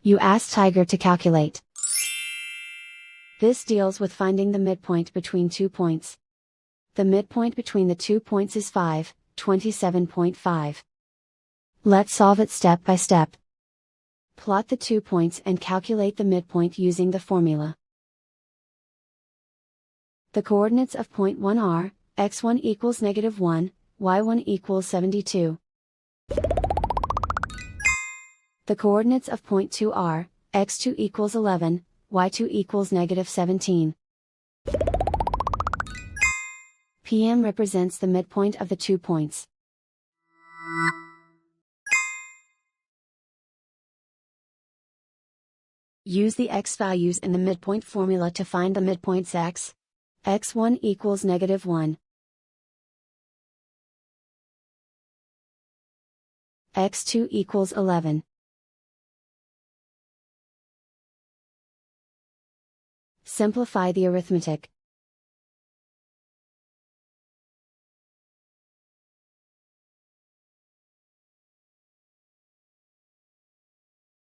You ask Tiger to calculate. This deals with finding the midpoint between 2 points. The midpoint between the 2 points is 5, 27.5. Let's solve it step by step. Plot the 2 points and calculate the midpoint using the formula. The coordinates of point 1 are, x1 equals -1, y1 equals 72. The coordinates of point 2 are, x2 equals 11, y2 equals -17. PM represents the midpoint of the 2 points. Use the x values in the midpoint formula to find the midpoints x. x1 equals -1. x2 equals 11. Simplify the arithmetic.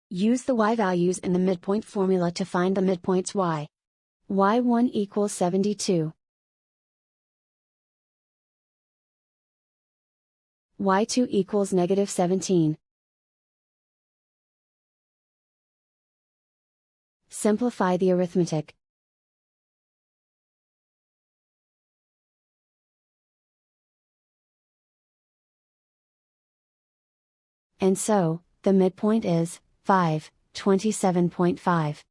Use the y values in the midpoint formula to find the midpoints y. y1 equals 72. y2 equals -17. Simplify the arithmetic. And so, the midpoint is 5, 27.5.